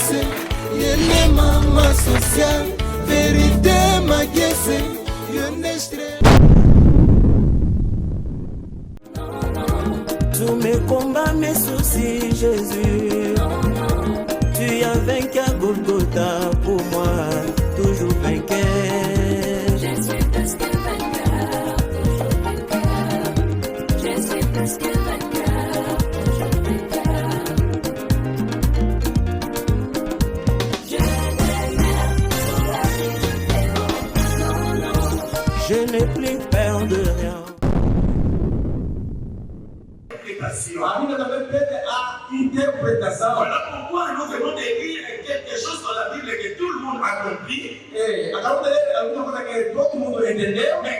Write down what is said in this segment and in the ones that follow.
Magese, yene mama social, vérité Magese, yene stress. Tous mes combats, mes soucis, Jésus, tu as vaincu à Golgotha pour moi, toujours vainqueur. Je suis presque vainqueur, toujours vainqueur. Je suis presque vainqueur, toujours vainqueur. Je n'ai rien sur la vie, non, non. Je n'ai plus peur de rien. Voilà pourquoi nous venons d'écrire quelque chose dans la Bible que tout le monde a compris, mais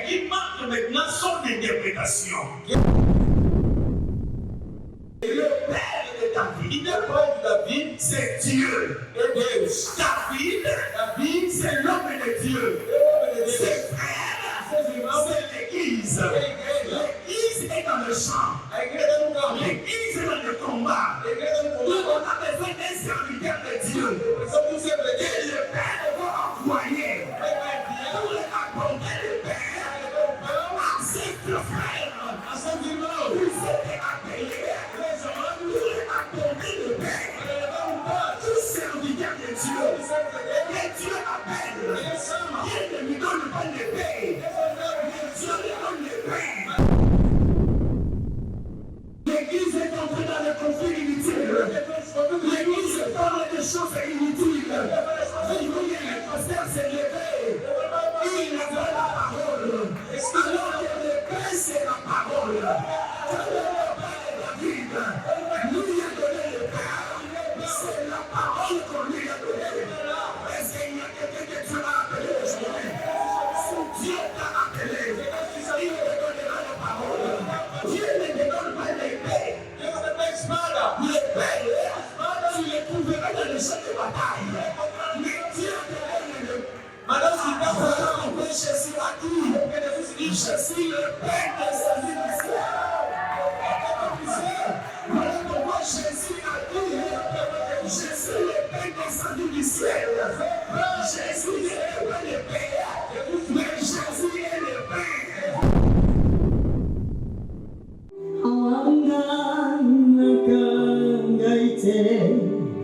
qui marque maintenant son interprétation. Le père de David, c'est Dieu. David, c'est l'homme de Dieu. Ses frères, c'est l'Église. L'Église est dans le champ. L'Église est dans le combat. Tout le monde a besoin d'un serviteur de Dieu. Et le Père va envoyer pour les accompagner le Père à ses frères. Vous êtes appelés pour les accompagner le Père. Tout serviteur de Dieu. Et Dieu appelle. Dieu ne lui donne pas de paix. Dieu lui donne le pain. L'Église est entrée dans le conflit inutile. L'Église parle de choses inutiles. Le pasteur s'est levé. Il n'a pas la parole. Alors que le pain, c'est la parole. Quand le Père David lui a donné le pain, c'est la parole qu'on lui a donnée. Est-ce qu'il y a quelqu'un que tu as appelé aujourd'hui? Si Dieu t'a appelé, il te donnera la parole. Dieu ne te donne pas l'épée. L'épée, tu les trouveras dans le champ de bataille. Mais Dieu te donne le. Madame, si tu as Jésus a dit, je suis le Père des amis du ciel. Voilà pourquoi Jésus a dit, je suis le Père des amis du ciel. Jésus n'est pas le Père, mais Jésus est le Père.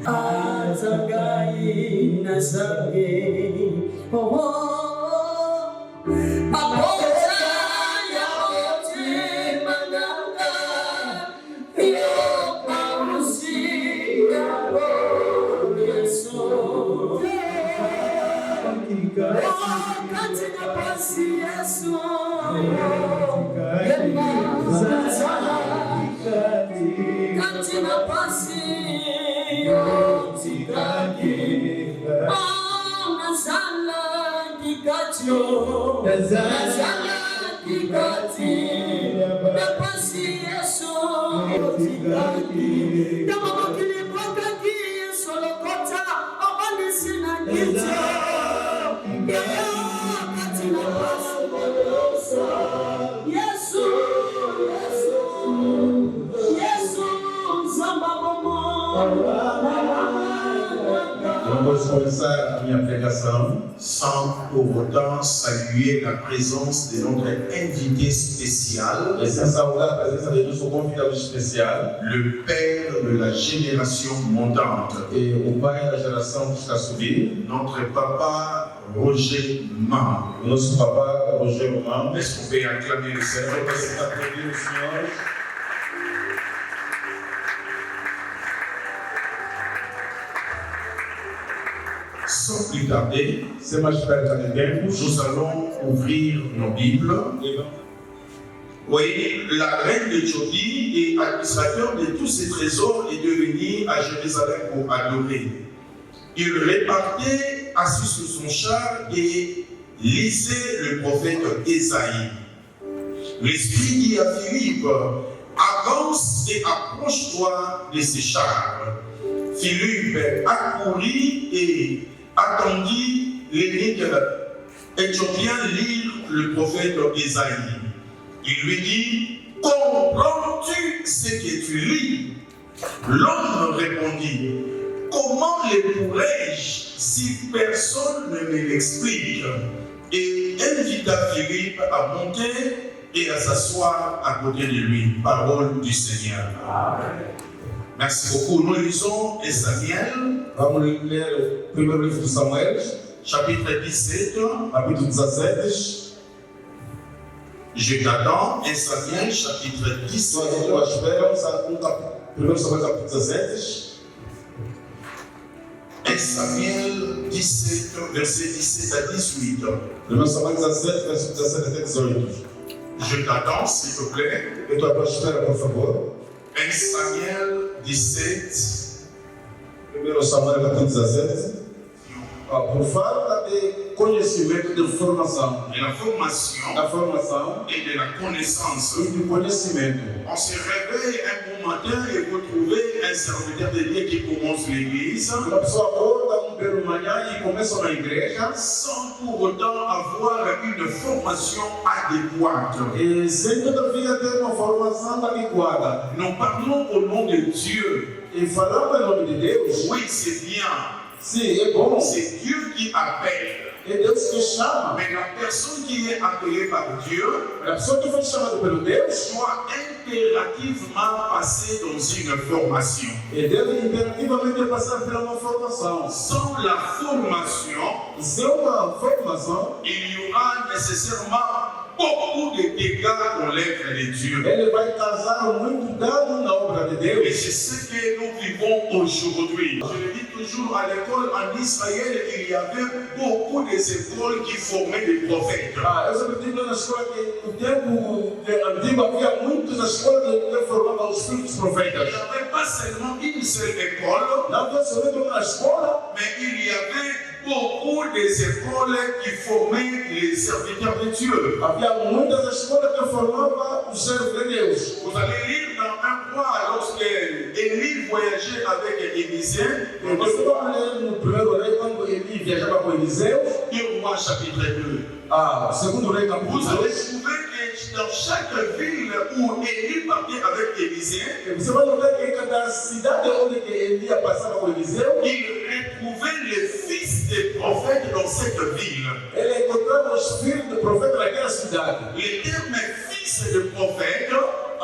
Azagai Nazari, sans pour autant saluer la présence de notre invité spécial, le père de la génération montante, notre papa Roger Mam. Est-ce qu'on peut acclamer le Seigneur? Sans plus tarder, nous allons ouvrir nos Bibles. Oui, la reine d'Éthiopie et administrateur de tous ces trésors est devenu à Jérusalem pour adorer. Il repartait assis sur son char et lisait le prophète Ésaïe. L'Esprit dit à Philippe, avance et approche-toi de ces chars. Philippe accourut et attendit l'évêque éthiopien lire le prophète Ésaïe. Il lui dit, comprends-tu ce que tu lis? L'homme répondit, comment comment les pourrais-je si personne ne me l'explique? Et invita Philippe à monter et à s'asseoir à côté de lui. Parole du Seigneur. Amen. Merci beaucoup. Nous lisons Samuel. Vamos ler o primeiro livro de Samuel, Chapitre 17. capítulo 17. Je t'attends. Samuel, chapitre Estou 17. à espera, primeiro Samuel, capítulo 17. Samuel 17, verset 17 à 18. Primeiro Samuel 17, versículo 17 até 18. Je t'attends, s'il te plaît. Eu estou à espera, por favor. Samuel 17. Primeiro Samuel, capítulo 17. Por falta de conhecimento, de formação. De la formation Da formação et de la connaissance. e do conhecimento. On se réveille un bon matin et vous trouvez un serviteur de Dieu qui commence l'église Uma pessoa acorda belo manhã e começa na igreja sans pour autant avoir une formation adéquate. e sem todavia ter uma formação adequada. Nous parlons au nom de Dieu. E falando em nome de Deus, Oui, c'est bien. sim, é bom. C'est Dieu qui appelle. É Deus que chama. Mais la personne qui est appelée par Dieu A pessoa que foi chamada pelo Deus doit impérativement passer dans une formation. e deve imperativamente passar por uma formação. Sans la formation, Sem uma formação, il y aura nécessairement beaucoup de dégâts dans l'œuvre de Dieu. ele vai causar muito dano na obra de Et Deus. c'est ce que nous vivons aujourd'hui. Je le dis toujours, à l'école en Israël, il y avait beaucoup d'écoles qui formaient des prophètes. Eu sempre digo na escola que no tempo antigo havia muitas escolas que formavam os filhos Il profetas. n'y avait pas seulement une seule école, Não havia somente uma escola, mais il y avait beaucoup d'écoles qui formaient les serviteurs de Dieu. havia muitas escolas que formavam os servos de Deus. Vous allez lire dans un roi, lorsque Élie voyageait avec Élisée, E você vai ler no primeiro rei, quando Eli viajava com Eliseu, 2 Rois chapitre 2. segundo rei capítulo Vous allez 2, trouver que dans chaque ville où Élie partait avec Élisée, você vai notar que em cada cidade onde que Elia passava com Eliseu, il retrouvait les fils des prophètes dans cette ville. ele encontrava os filhos do profeta naquela cidade. Les termes fils de prophètes,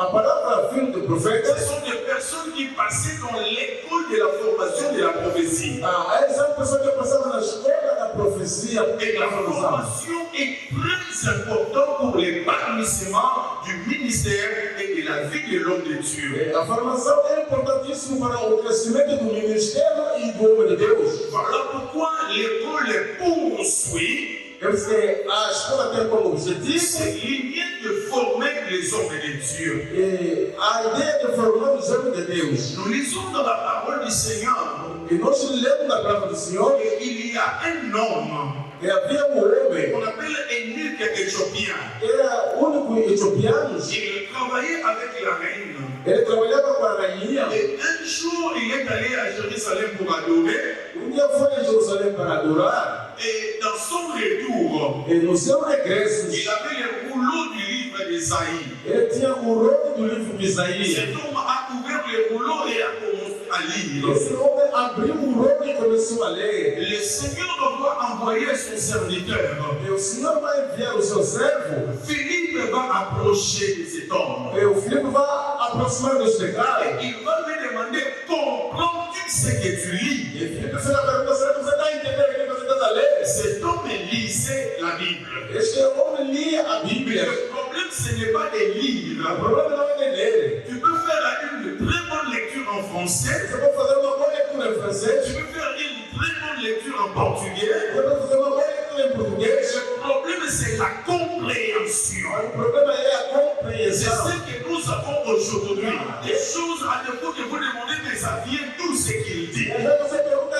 A palavra filho do profeta, ce sont des personnes qui passaient dans l'école de la formation de la prophétie. essa é uma pessoa que passava na escola da profecia Et e la da formação. formation est très importante pour l'épanouissement du ministère et de la vie de l'homme de Dieu. A formação é importantíssima para o crescimento do ministério e do homem de Deus. Voilà pourquoi l'école poursuit Parce que a escola tem como objetivo cette lignée de former les hommes de Dieu. a ideia de formar os homens de Deus. Nous lisons dans la parole du Seigneur E nós lemos na palavra do Senhor qu'il y a un homme que havia homem, qu'on appelle Eunuque éthiopien. era o único etiopiano, Il travaillait avec la reine. ele trabalhava com a rainha. Et un jour, il est allé à Jérusalem pour adorer. Dia foi a Jerusalém para adorar, Et dans son retour, e no seu regresso, il avait le rouleau du livre d'Ésaïe. ele tinha o rolo do livro de Isaías. Cet homme a ouvert le rouleau et a commencé à lire. Esse homem abriu o rolo e começou a ler. Le Seigneur doit envoyer son serviteur. E o Senhor vai enviar o seu servo, Philippe va approcher de cet homme. e o Filipe vai aproximar deste cara. Et il va lui demander, comprends-tu ce que tu lis? E Filipe fez a pergunta: será que você está entendendo o que você está a ler? Cet homme lisait la Bible. Este homem lia a Mais Bíblia. le problème, ce n'est pas de lire. O problema não é de ler. Tu peux faire une très bonne lecture en français. Você pode fazer uma boa leitura em francês, Tu peux faire une très bonne lecture en portugais. você pode fazer uma boa leitura em português. Le problème, c'est la compréhension. O problema é a C'est compreensão. ce que nous avons aujourd'hui. Des choses à l'époque que vous demandez, mais ça vient d'où ce qu'il dit. E aí você pergunta: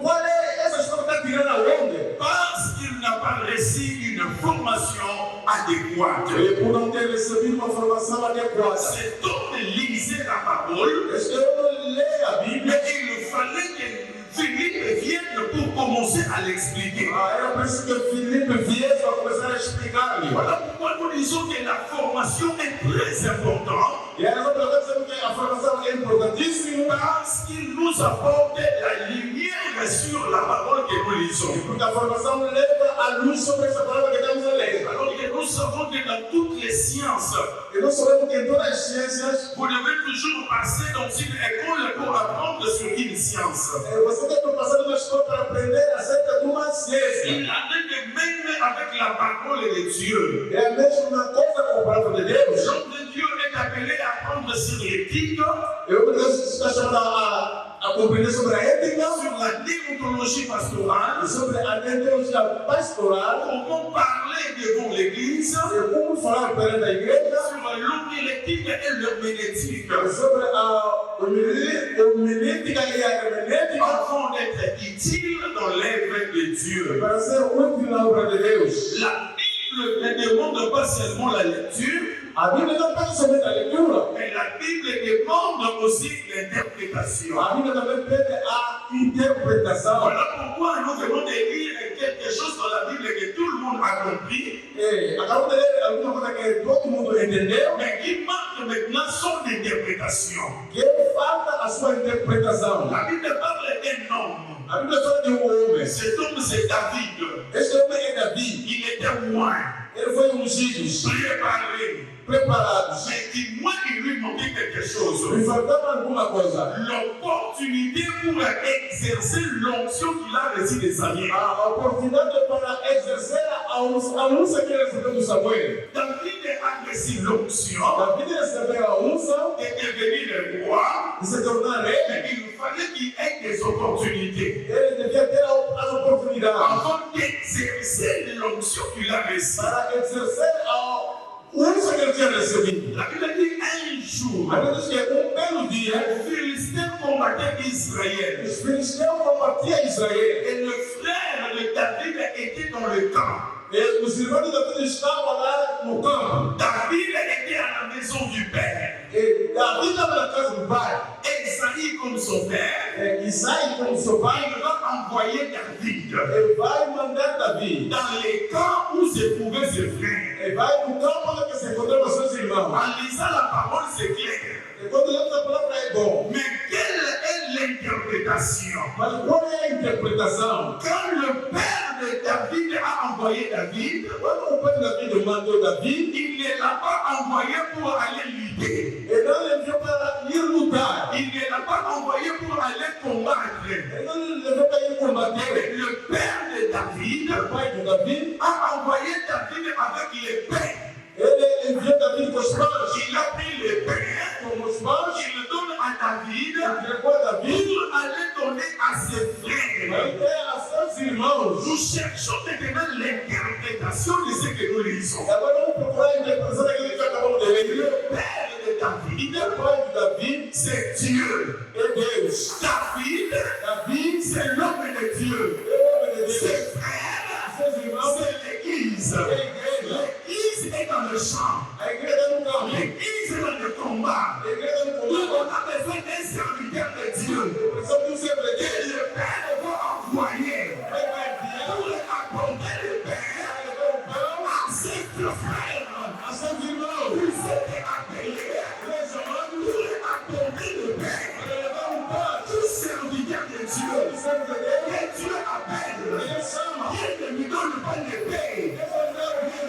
qual é essa história que está tirando aonde? Parce qu'il n'a pas reçu une formation adéquate. E por não ter recebido uma formação adequada. Cet homme lisait la parole, Este homem lê a Bíblia. mais il fallait que Philippe vienne pour commencer à l'expliquer. Era por isso que Filipe viesse para começar a explicar-lhe. Voilà pourquoi nous disons que la formation est très importante. E aí nós sabemos que a formação é importante. importantíssimo parce qu'il nous apporte la lumière sur la parole que nous lisons. porque a formação leva a luz sobre essa palavra que estamos a ler. Alors que nous savons que dans toutes les sciences, E nós sabemos que em todas as ciências, vous devez toujours passer dans une école pour apprendre sur une science. você tem que passar numa escola para aprender acerca de uma ciência. Il en est de même avec la parole de Dieu. É a mesma coisa com a palavra de Deus. L'homme de Dieu est appelé à apprendre sur l'éthique, E o Deus está chamando a compreender sobre a ética, sur la déontologie pastorale, e sobre a teologia pastoral, comment parler devant l'Église, e como falar perante a igreja, sur l'homilétique et l'herméneutique, e sobre a homilética e a hermenêutica, afin d'être utile dans l'œuvre de Dieu. para ser útil na obra de Deus. La Bible ne demande pas seulement la lecture, A Bíblia não pede somente a leitura, mais la Bible demande aussi l'interprétation. a Bíblia também pede a interpretação. Voilà pourquoi nous venons de lire quelque chose dans la Bible que tout le monde a compris, E acabamos de ler alguma coisa que todo mundo entendeu, mais qui manque maintenant son interprétation. que falta a sua interpretação. La Bible parle d'un homme. A Bíblia fala de homem. Cet homme, c'est David. Este homem é Davi. Il était loin, Ele foi ungido, préparé, preparado. mais qui, moi, il lui manquait quelque chose. Me faltava alguma coisa. L'opportunité pour exercer l'onction qu'il a reçue de Samuel. A oportunidade para exercer a unção que ele recebeu do Samuel. David a reçu l'onction Davi recebeu a unção de devenir le roi, de se tornar rei. mais il fallait qu'il ait des opportunités Ele devia ter as oportunidades avant d'exercer l'onction qu'il a reçue. para exercer a unção que ele tinha recebido. La Bible dit un jour, A Bíblia diz que belo dia, les Philistins combattaient Israël. os filisteus combatiam Israel. Et le frère de David était dans le camp. E os irmãos de Davi estavam lá no campo. David était à la maison du père. E Davi estava na casa do pai. Esaïe, comme son père, E Isaías, como seu pai, il va envoyer David ele vai mandar Davi. dans les camps où se trouvaient ses frères. Ele vai no campo onde se encontravam seus irmãos. En lisant la parole, c'est clair. E quando lemos a palavra é bom. Mais quelle est l'interprétation? Mas qual é a interpretação? Quand le père de David a envoyé David, Quando o pai de Davi mandou Davi, il ne l'a pas envoyé pour aller lutter. ele não levou para ir lutar. Il ne l'a pas envoyé pour aller combattre. Ele não levou para ir combater. Le père de David O pai de Davi, a envoyé David avec les pains. ele enviou Davi com os pães. Il a pris les pains, Com os pães, il le donne à David entregou a Davi. pour aller donner à ses frères. Vai ter a seus irmãos. Nous cherchons maintenant l'interprétation de ce que nous lisons. E agora vamos procurar a interpretação daquilo que acabamos de ler. Le père de David, O pai de Davi c'est Dieu. é Deus. David, Davi c'est l'homme de Dieu. é o homem de Deus. Ses frères, Seus irmãos c'est l'Église. é a igreja. L'Église est dans le champ. A igreja no campo. L'Église est dans le combat. A igreja no Nous, comando. on a besoin d'un serviteur de Dieu. Precisamos de um servo de Que Deus. le Père va envoyer Vai enviar pour apporter le Père o pão à ses frères. a seus irmãos. Vous êtes appelés Ele é chamado pour apporter le Père. para levar o pão. Tout serviteur de Dieu. O servo de Deus. Que Dieu appelle. Ele chama. Dieu ne lui donne pas le pain.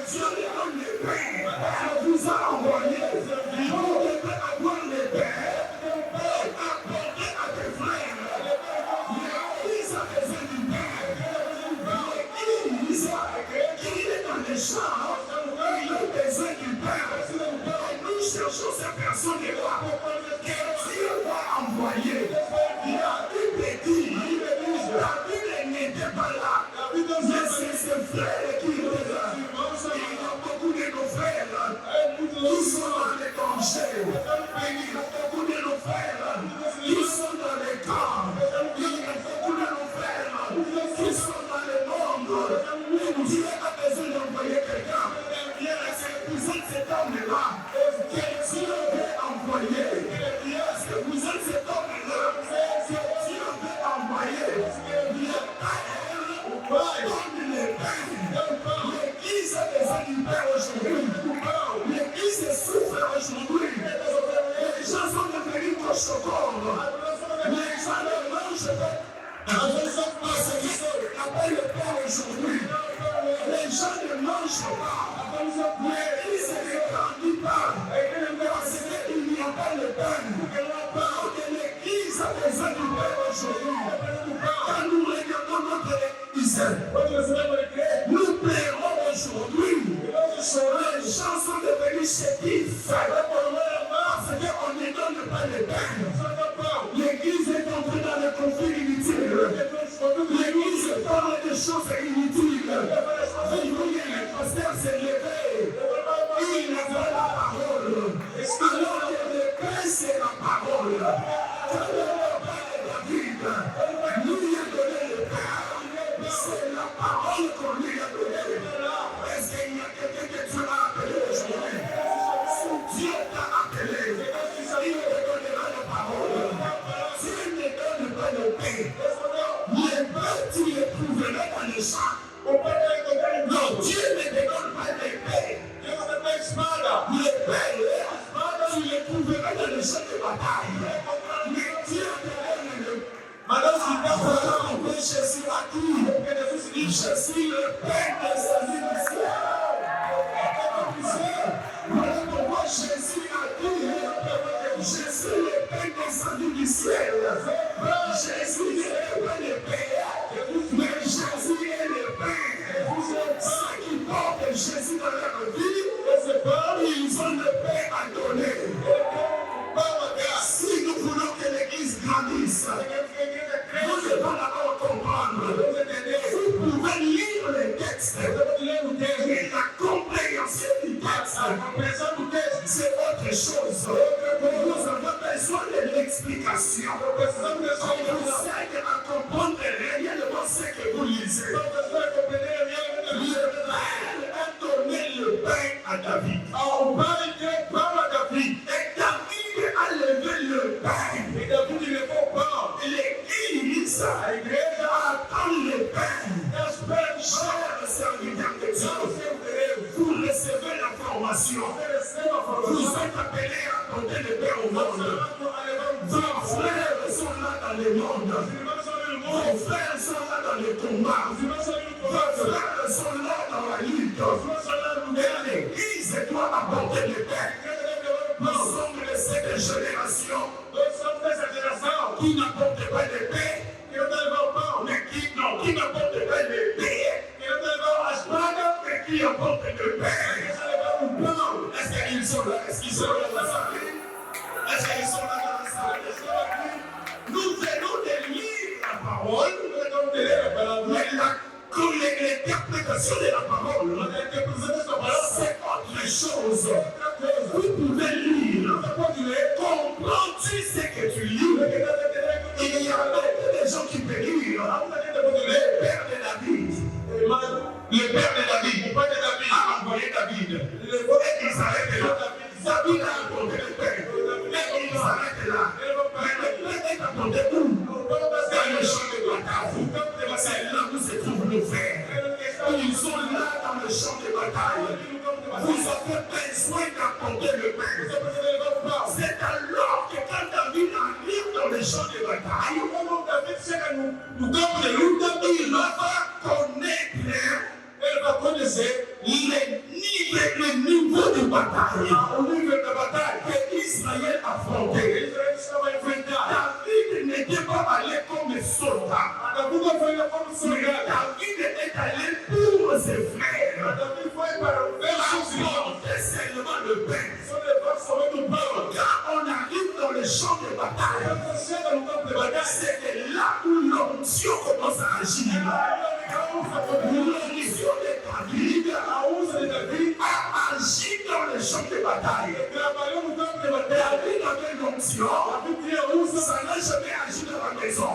Dieu lui donne le pain. Il vous a envoyé. Vous devez avoir le pain. Apporter à tes frères. L'Église a besoin du pain. L'Église qui est dans les champs, il a besoin du pain. Nous cherchons ces personnes-là que Dieu va envoyer. La Bible dit, la Bible n'était pas là. Mais c'est ses frères qui étaient là. Il y a beaucoup de nos frères qui sont dans les dangers. Il y a beaucoup de nos frères qui sont dans les camps. Il y a beaucoup de nos frères qui sont dans le monde. Dieu a besoin d'envoyer quelqu'un. C'est vous êtes cet homme-là que Dieu veut envoyer. Est-ce que vous êtes cet homme-là que Dieu veut envoyer? Donne le pain. L'Église a besoin du pain aujourd'hui. L'Église souffre aujourd'hui. Les gens sont devenus proches. Appelle le Père aujourd'hui. Les gens ne mangent pas. L'église ne grandit pas. Parce qu'il n'y a pas le pain. Et l'église a besoin du pain aujourd'hui. Quand nous regardons notre église, nous plairons aujourd'hui. Les gens sont devenus chétifs. Parce qu'on ne donne pas le pain. L'église est entrée dans le conflit inutile. L'église parle de choses inutiles. Le pasteur s'est levé. Il n'a pas la parole. Alors que le pain, c'est la parole. Quand le pain de David nous lui a donné le pain, c'est la parole qu'on lui a donnée. Est-ce qu'il y a quelqu'un que tu as appelé aujourd'hui? Si Dieu t'a appelé, il te donnera la parole. S'il ne donne pas le pain, les pains, tu les trouveras dans le champ. Non, Dieu ne te donne pas les pains. Les pains, tu les trouveras dans le champ de bataille. Mais Dieu te donne le pain. Jésus a dit, je suis le pain de sa vie du ciel. Voilà pourquoi Jésus a dit, je suis le pain de sa vie du ciel. Jésus n'est pas le pain, mais Jésus est le pain. Ceux qui portent Jésus dans leur vie, ils ont le pain à donner. Si nous voulons que l'Église grandisse, nous devons d'abord comprendre. Vous pouvez lire les textes, mais la compréhension du texte, c'est autre chose. Nous avons besoin de l'explication. On vous aide à comprendre réellement ce que vous lisez. Le Père a donné le pain à David. Et David a levé le pain. L'église attend le pain. Chers serviteurs de Dieu, vous recevez l'information. Vous êtes appelés à porter le pain au monde. Vos frères sont là dans le monde. Vos frères sont là dans le combat. Vos frères sont là dans la lutte. Et l'église doit apporter le pain. Nous sommes de cette génération qui n'apporte pas de paix, mais qui n'apporte pas de paix, mais qui apporte de paix. Est-ce qu'ils sont là? Est-ce qu'ils sont là dans la salle? Est-ce qu'ils sont là dans la salle? Nous venons de lire la parole, mais l'interprétation de la parole, c'est autre chose. Vous pouvez lire, comprends-tu ce que tu lis? Il y a beaucoup de gens qui peuvent lire. Le père de David, a envoyé David. Et il s'arrête là. David a apporté le père. Et il s'arrête là. Mais le père est apporté où? Dans le champ de bataille. C'est là où se trouvent nos frères. Ils sont là dans le champ de bataille. Vous avez besoin d'apporter le pain. C'est alors que quand David arrive dans le champ de bataille, il va connaître le niveau de bataille que Israël affrontait. David n'était pas allé comme soldat. David est allé pour ses frères. Apporter seulement le pain. Quand on arrive dans le champ de bataille, c'est là où l'onction commence à agir. L'onction de David a agi dans le champ de bataille. David avait l'onction. Ça n'a jamais agi dans la maison.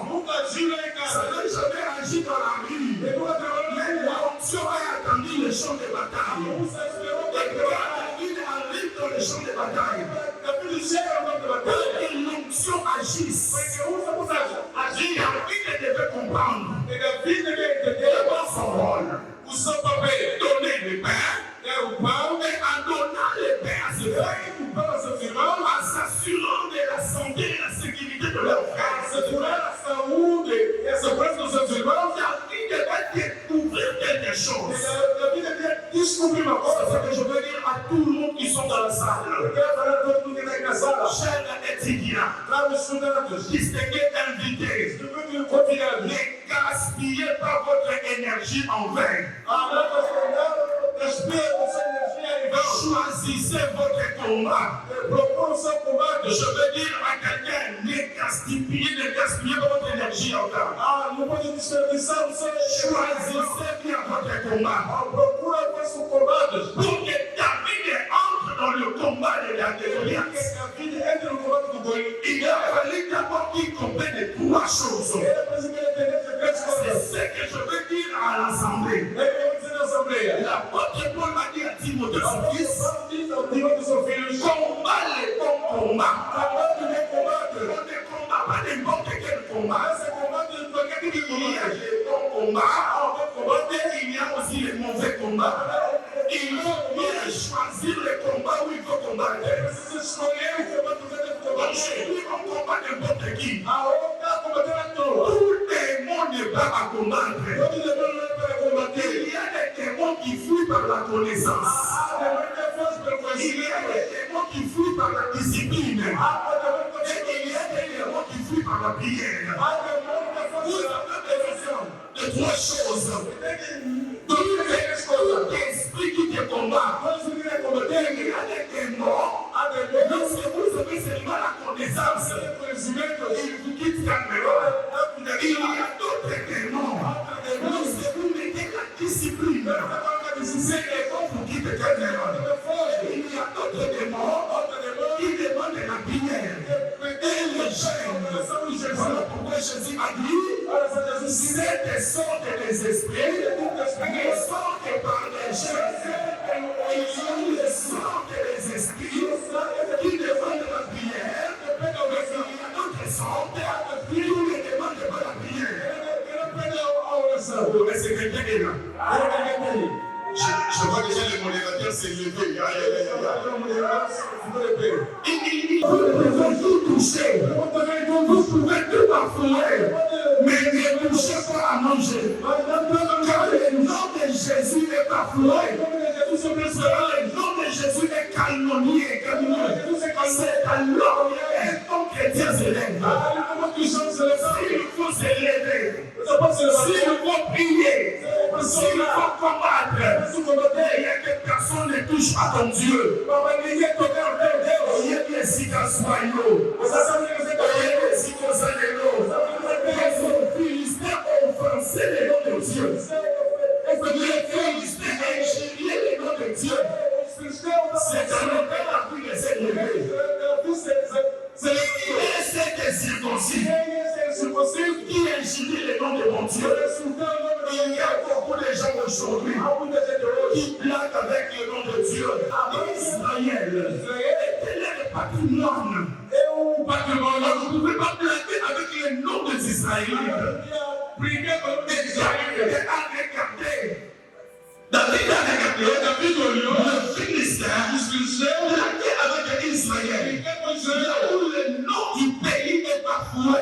Ça n'a jamais agi dans la rue. Mais l'onction a attendu le champ de bataille. Et quand David arrive dans le champ de bataille, et l'onction agisse. David devait comprendre. D'abord son rôle. Donner le pain. Et en donnant le pain à ses frères, en s'assurant de la santé et la sécurité de leurs frères. Chers étudiants, distingués invités, ne gaspillez pas votre énergie en vain. Choisissez votre combat. Je veux dire à quelqu'un, ne gaspillez pas votre énergie en vain. Choisissez bien votre combat. Pour que David entre dans le combat de la délivrance, il a fallu d'abord qu'il comprenne trois choses. C'est ce que je veux dire à l'Assemblée. L'apôtre Paul m'a dit à Timothée, son fils, combat les bons combats. On ne combat pas n'importe quel combat. Il y a les bons combats, et il y a aussi les mauvais combats. Il faut bien choisir les combats où il faut combattre. Aujourd'hui, on combat n'importe qui. Tout le monde n'est pas à combattre. Il y a des démons qui fuient par la connaissance. Il y a des démons qui fuient par la discipline. Et il y a des démons qui fuient par la prière. Vous avez besoin de trois choses. Tout l'esprit qui te combat. Il y a des démons. Lorsque vous avez seulement la connaissance, il vous quitte calmement. Il y a d'autres démons. Lorsque vous mettez la discipline, c'est les bons pour qui te calmement. Il y a d'autres démons qui demandent la prière. Et le jeûne. Voilà pourquoi Jésus a dit, c'est des sortes des esprits, des sortes par les jeûnes. Il y a des sortes des esprits qui demandent la prière. Il y a d'autres sortes qui ne demandent pas la prière. Est-ce que quelqu'un est là? Je vois déjà le modérateur s'est levé. Il faut tout toucher. Vous pouvez tout bafouer, mais ne touchez pas à manger. Car le nom de Jésus est bafoué. Le nom de Jésus est calomnié. C'est alors un bon chrétien se lève. S'il faut se lever, s'il faut prier, s'il faut combattre, il y a que personne ne touche à ton Dieu. Il y a des cigazouaillots, les Philistins ont offensé le nom de Dieu. Les Philistins ont ingéré le nom de Dieu. C'est dans le père la pluie de s'est levé. C'est des circoncis qui ingérent le nom de mon Dieu. Il y a beaucoup de gens aujourd'hui qui blaguent avec le nom de Dieu. Israël, tel est le patrimoine. Vous ne pouvez pas blaguer avec le nom des Israélites. David a regardé le Philistin blagué avec Israël. Là où le nom du pays est bafoué.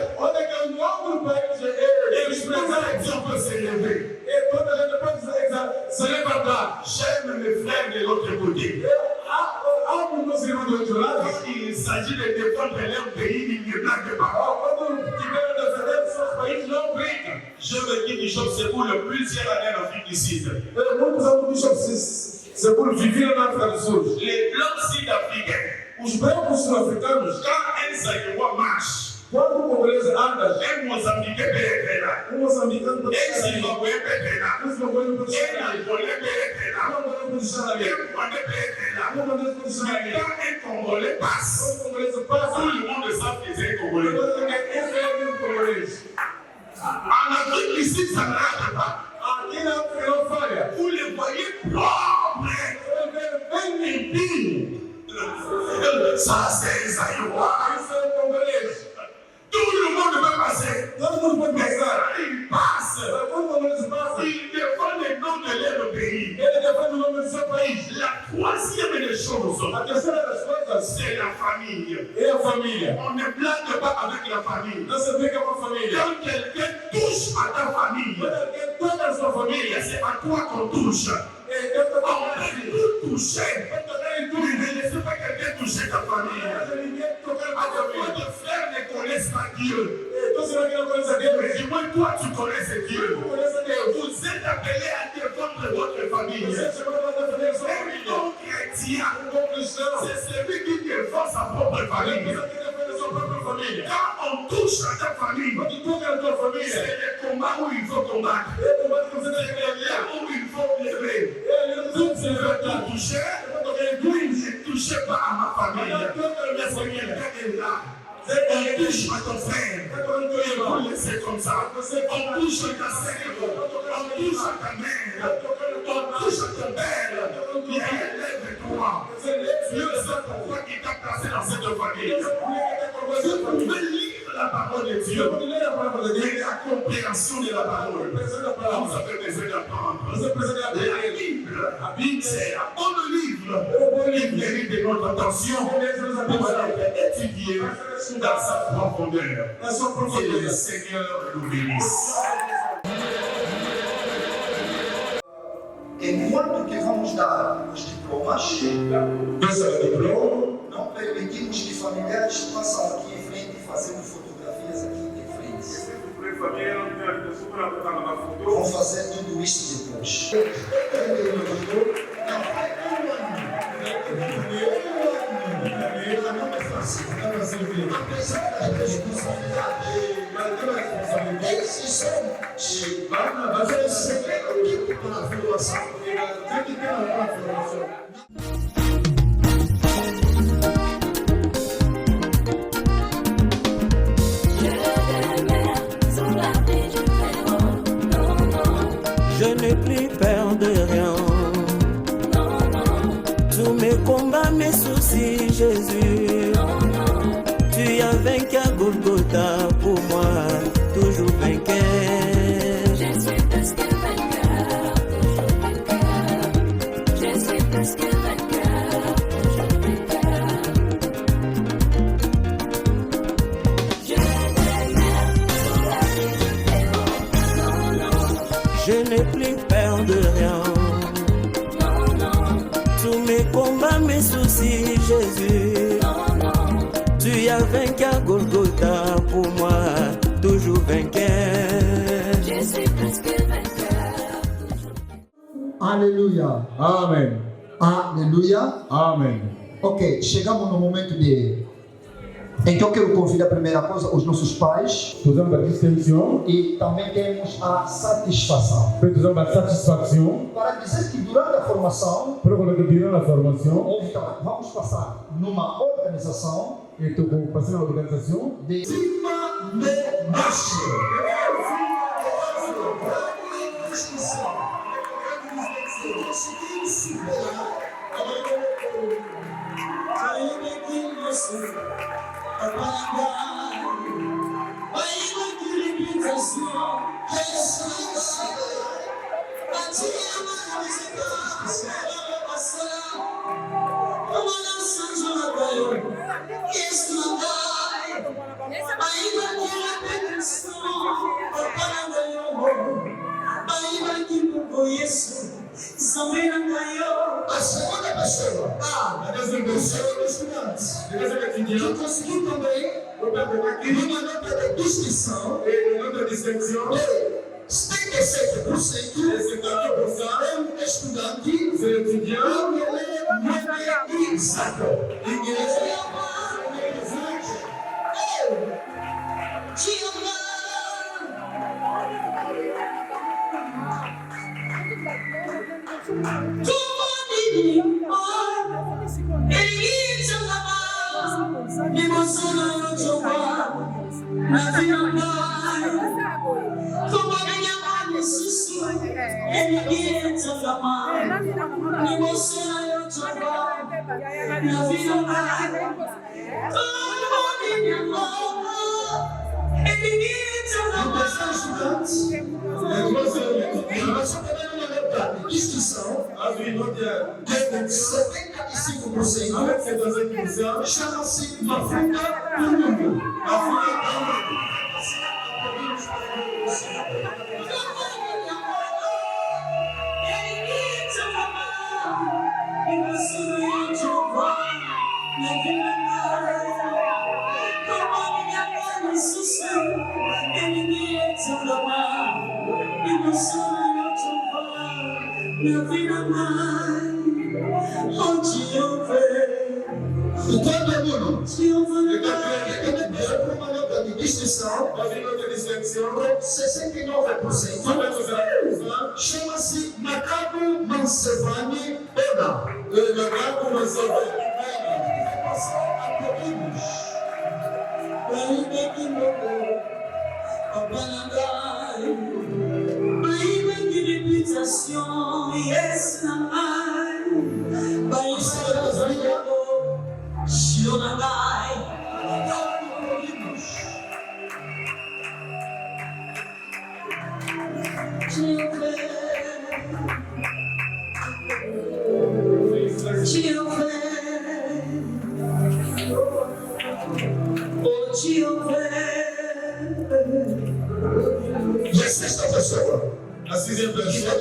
Et le président peut s'élever. J'aime mes frères de l'autre côté. Il s'agit de défendre leur pays, ils ne blaguent pas. Je me dis, Bishop, c'est pour le plusieurs années en Afrique du Sud. C'est pour vivre en Afrique du Sud. Les blancs sud-africains, Os brancos sul-africanos, quand un Zaïrois marche, quando o congolês anda, un Mozambiquais peut être là, moçambicano pode un estar ali, Zimbabwe peut être là, zimbabweano pode un estar ali, Angolais peut être là, congolês pode estar ali, un Rwandais peut être là. congolês pode estar ali. Mais quand un Congolais passe, Quando o congolês passa, tout le monde sait que c'est un Congolais. esse é o congolês. En Afrique du Sud, ça n'arrête pas. Aqui na África não falha. Vous les voyez propres, Bem limpinho. ça c'est un Zaïrois. Isso é o congolês. Tout le monde peut passer. Todo mundo pode Mais passar. quand ils passent, Quando o congolês passa, ils défendent le nom de leur pays. ele defende o nome do seu país. La troisième des choses, A terceira das coisas c'est la famille. é a família. On ne blague pas avec la famille. Não se brinca com a família. Quand quelqu'un touche à ta famille, Quando alguém toca a sua família, c'est à toi qu'on touche. eu tô On peut tout toucher. Mais ne laissez pas quelqu'un toucher Dieu. Mais dis-moi, toi, tu connais ce Dieu. Vous êtes appelés à défendre votre famille. Et non chrétien, c'est celui qui défend sa propre famille. Quand on touche à ta famille, c'est le combat où il faut combattre. C'est là où il faut lever. Vous pouvez tout toucher, oui, ne touchez pas à ma famille. Le Seigneur est là. On touche à ton frère, on laisse comme ça. On touche à ta sœur, on touche à ta mère, on touche à ton père. Lève-toi. Dieu sait pourquoi il t'a placé dans cette famille. Vous pouvez lire la parole de Dieu et la compréhension de la parole. Vous avez besoin d'apprendre. La Bible, c'est un bon livre qui mérite de notre attention pour étudier dans sa profondeur. Que le Seigneur nous bénisse. Enquanto que vamos dar os diplomas, não permitimos que familiares passem aqui em frente e fazendo fotografias aqui em frente. Vão fazer tudo isso depois. Não é fácil. Apesar das responsabilidades, esses vão receber o tipo de formação. Tem que ter uma formação. Je n'ai plus peur de rien. Tous mes combats, mes soucis, Jésus. Tu as vaincu à Golgotha pour moi, toujours vainqueur. Je suis plus que vainqueur, toujours vainqueur. Je suis plus que vainqueur, toujours vainqueur. Je n'ai rien sur la vie du héros. Non, non, Je n'ai plus peur de rien. non, non, Tous mes combats, mes soucis, Jésus. non, non. Tu as vaincu à Golgotha pour moi, toujours vainqueur. Je suis plus que vainqueur, toujours vainqueur. Aleluia. Amém. Aleluia. Amém. Ok, chegamos no momento de. Então, eu quero convidar a primeira coisa os nossos pais Precisamos da distinção, e também temos a satisfação. precisamos da satisfação. Para dizer que durante a formação, Para colocar durante a formação, houve também, vamos passar numa organização e estou passando a organização. de cima de baixo. A segunda pessoa, a pessoa do estudante, que conseguiu também uma nota de distinção de 77%, é um estudante e ele é exato. Te amar. Distinção de 75%, chama-se Africa do Mundo. Enquanto é mundo, uma nota de distinção, 69%, chama-se Macaco Mansevani Oda. Macaco Mansevani E a sexta pessoa, a sexta pessoa,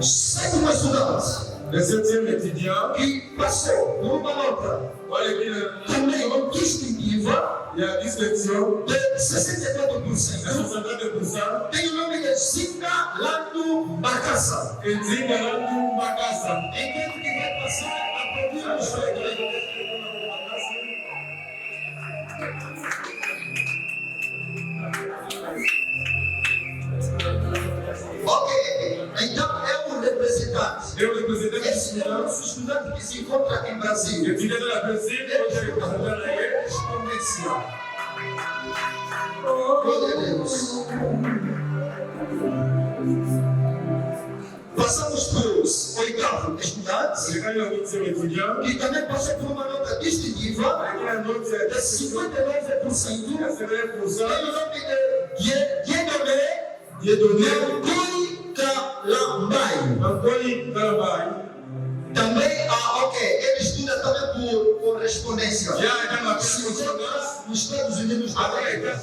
sétimo estudante, le septième étudiant qui passou por uma nota também distintiva, e a distinção de 64%, tem o nome de Zinga Landu Bakassa. Zinga Landu Bakassa. Enquanto que vai passar a produzir os feitos. Ok, então é o representante. Esse é o estudante que se encontra em Brasília. Comercial. Glória a Deus. Passamos para os oitavos estudantes, que também passou por uma nota distintiva de 59%. Tem o nome de Dieudonné Kalambai. Também, ok, ele estuda também por correspondência. Se encontra nos Estados Unidos da América.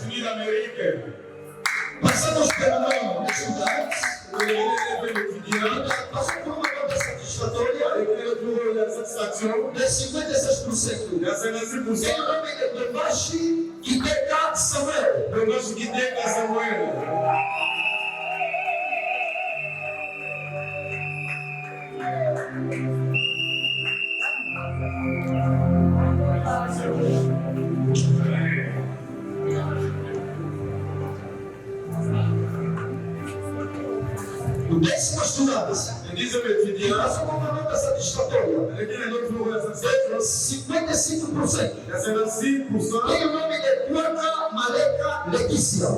Passamos pelo nome de estudantes. Passou por uma nota satisfatória de 56%. Tem o nome de Domashi Gideka Samuel. O décimo estudante, que passou com uma nota satisfatória, 55%. Tem o nome de Puerca Maleca Letícia.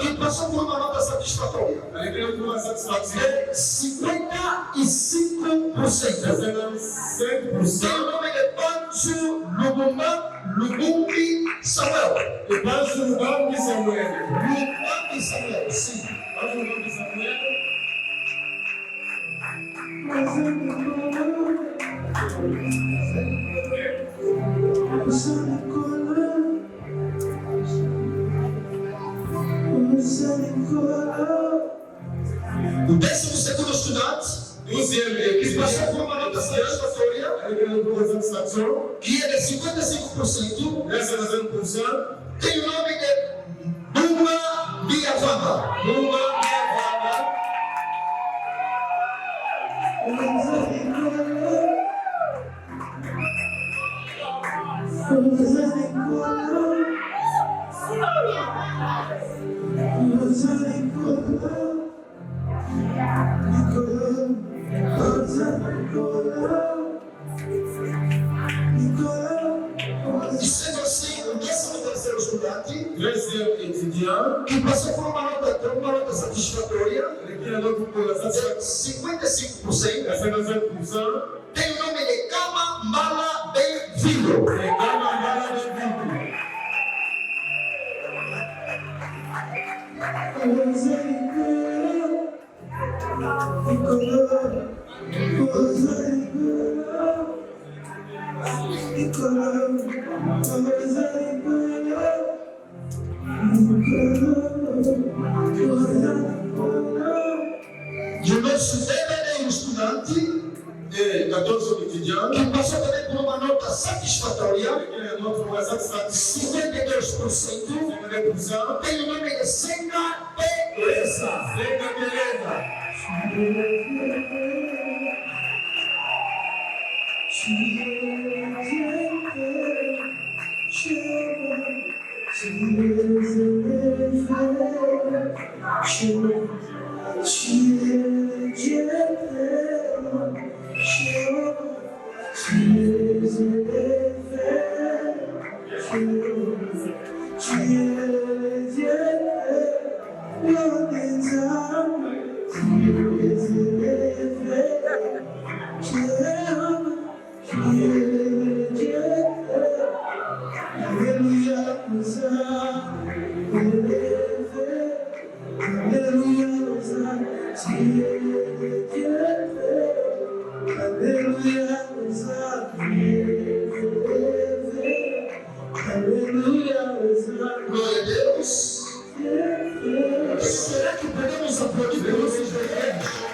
Que passou por uma nota satisfatória. De 55%. Tem o nome de Pancho Lubumbi Samuel. Lubumbi Samuel, sim. O 12º estudante, que passou por uma nota satisfatória, que é de 55%, tem o nome de Duma Biavanga. E sendo assim, o 13º estudante, que passou por uma nota satisfatória, a l'autre pour la satisfaction. 55% 55%. tem o nome de Kama Mbala Bem-vindo. Et Kama Mbala Bem-vindo. E o nosso DVD estudante Et 14 étudiants. que passou também por uma nota satisfatória, Et notre pour la satisfaction. 52%, 52%. tem o nome de Senga Beleza. Senga Beleza. Glória a Deus. Será que podemos aplaudir pelos evangelhos?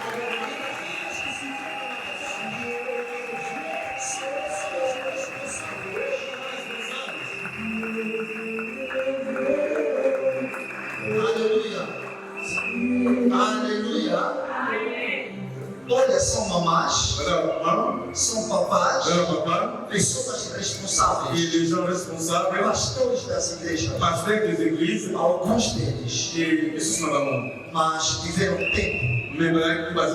Aleluia. Aleluia. Olha, são mamás, Alors, maman, são papás, alors papa, pessoas responsáveis, et les gens responsables, pastores das igrejas, pasteurs des églises, alguns deles, et isso não dá bom. mas tiveram tempo Mais voilà, il va se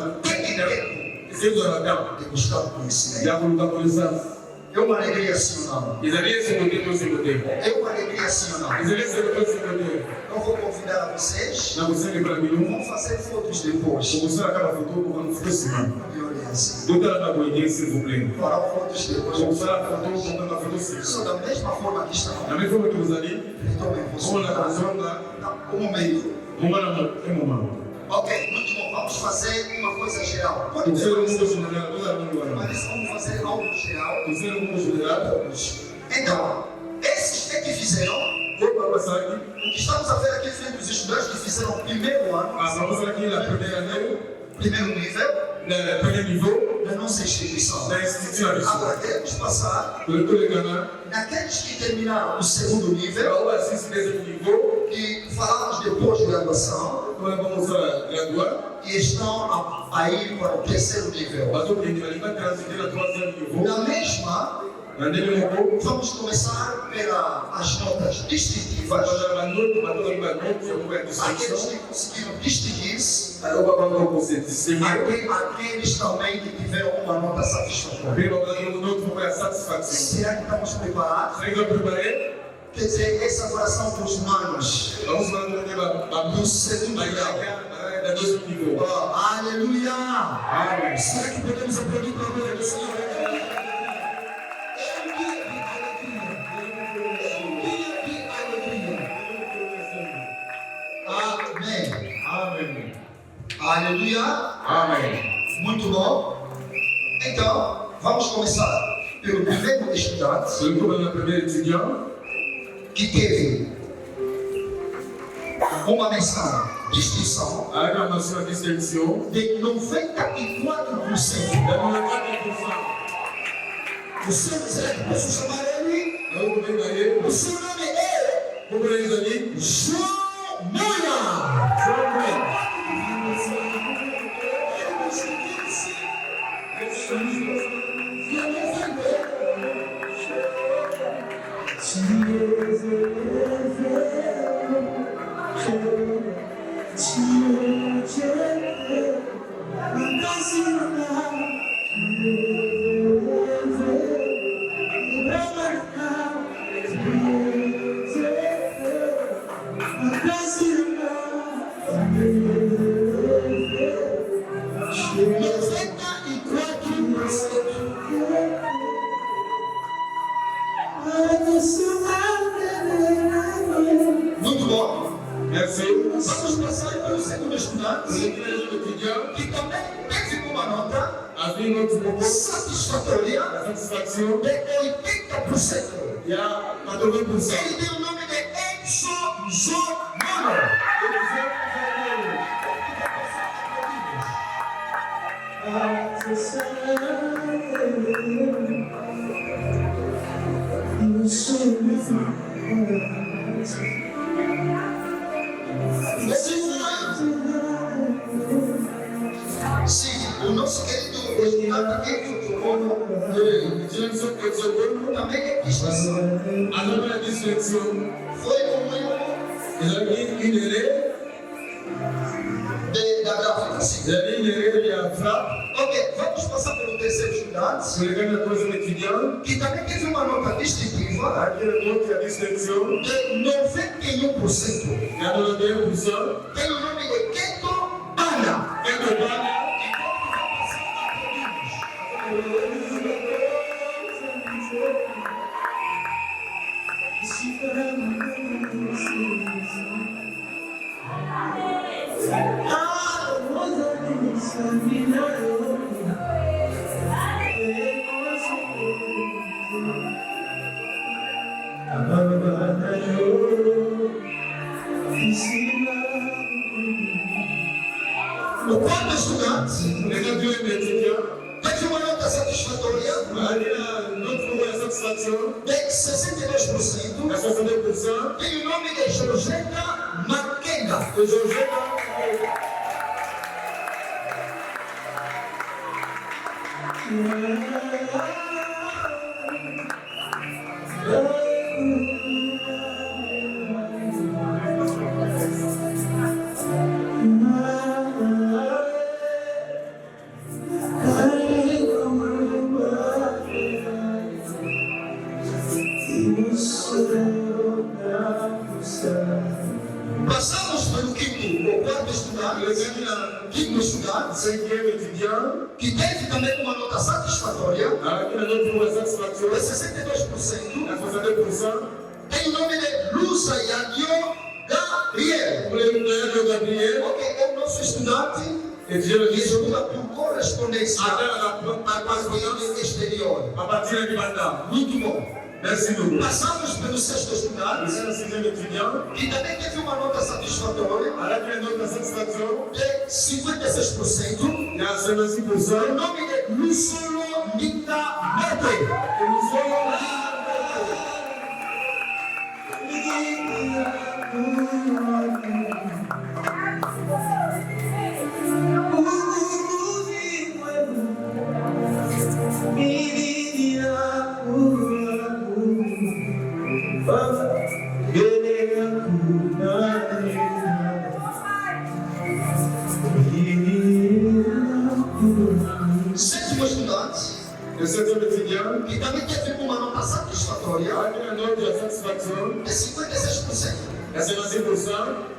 c'est dans la dame. de buscar o Il y conhecimento. a beaucoup de connaissances. É uma alegria sim ou não? Ils allaient se côté, de ce côté. É uma alegria sim ou não? Ils allaient se côté, de ce côté. Eu vou convidar a vocês, Na você que para mim, vamos fazer fotos depois. pour ça, acaba a photo, pour nous faire ce moment. Violência. Tout à l'heure, vous s'il vous plaît. Farão fotos depois. Pour ça, la photo, pour prendre la photo, c'est Só da mesma forma que estão. la même fois que vous allez, Tomem on a besoin là, um meio. un moment. Ok, muito bom. Vamos fazer uma coisa geral. Pode Pour ter faire le mais. monde général, nous allons voir. Mas vamos fazer algo geral. Pour faire le monde général, Então, esses que fizeram, on va passer aqui. o que estamos a ver aqui frente dos estudantes que fizeram o primeiro ano, Ah, vamos passer aqui la première année, primeiro nível, le premier niveau, da nossa instituição. l'institution avec Agora queremos passar Pour le Ghana, naqueles que terminaram o segundo nível, on va assister au deuxième niveau, que falamos de pós-graduação, on va commencer à graduer. e estão a ir para o terceiro nível. Parce que il va transiter le troisième niveau. Na mesma, Dans le deuxième niveau, vamos começar pelas notas distintivas. on va note, on va donner ma note, on va Aqueles distinction. que conseguiram distinguir-se, Alors, on va voir comment c'est distingué. aqueles também que tiveram uma nota satisfatória. Puis, on va donner une note pour la satisfaction. Será que estamos preparados? Est-ce que vous êtes préparés? Quer dizer, essa oração para os manos. Vamos lá no No segundo grau. deuxième niveau. Oh, aleluia! Amém. Será que podemos aplaudir para a glória do Senhor? Amém. Amém. Aleluia. Amém. Muito bom. Então, vamos começar pelo primeiro estudante Celui qui est le premier étudiant, que teve uma menção de distinção avec la mention de distinction, de 94%. de 94%. Você posso chamar ele? Alors, vous pouvez gagner. O seu nome é Vous pouvez les amis. João Moura. Muito bom. Merci. Vamos passar para o segundo estudante, que também teve uma nota Havia um outro pouco satisfatória satisfação. de 80%. E a 80%. Ele tem o nome de Edson Zomono. Sim, o nosso querido estudante Edson Zomono também é cristão. Agora a distração. Foi como eu da gráfica. Sim. Ok, vamos passar pelo terceiro estudante, que também teve uma nota distintiva de 91%. Tem o nome de Keto Bana. O quarto estudante teve uma nota satisfatória de 62%. Tem o nome de Georgeta Maquena. Passamos pelo quarto estudante, que teve também uma nota satisfatória de 62%. Tem o nome de Lusa Yanio Gabriel. Ok, é o nosso estudante que estuda por correspondência a partir exterior. Muito bom. Passamos pelo sexto estudante, que também teve uma nota satisfatória de 56%. O nome de Lussolo Nita Mete. Sétimo estudante, que também teve uma nota satisfatória de 56%.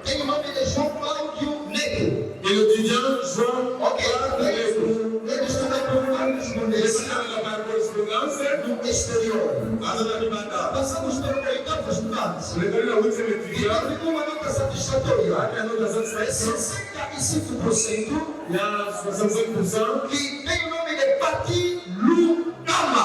Tem o nome de João Cláudio Negro. Ok, ele estuda por correspondência no exterior. Passamos pelo oitavo estudante, que teve uma nota satisfatória de 65%, que tem o nome de Pati Lukama.